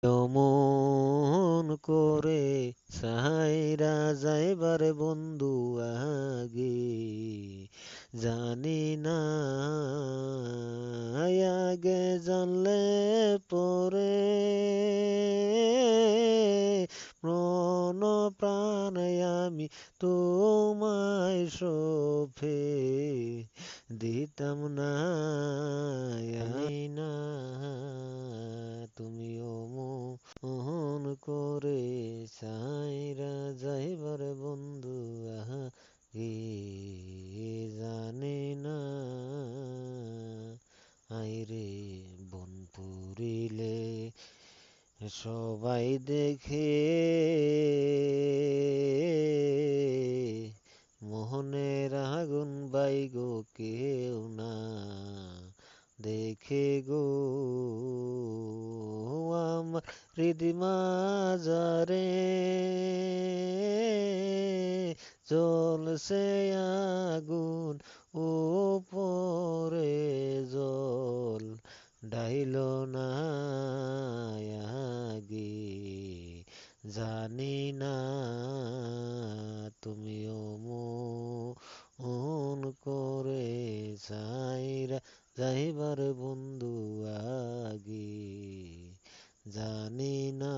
অমন করে সাহাইরা যাইবার বন্ধু আগে জানি না আগে জানলে পরে মন প্রাণ আমি তোমায় সঁপে দিতাম না জানি না তুমিও মোহন করে সাইরা যাইবার বন্ধু আগে জানে না আইরে বন পুরিলে সবাই দেখে মোহনের আগুন বাইগো কেউ না দেখে গো আমার হৃদি মাজারে জ্বলছে আগুন উপরে জল ডাইল না আগে জানি না তুমিও মন করে চাইরা যাইবার বন্ধু আগে জানি না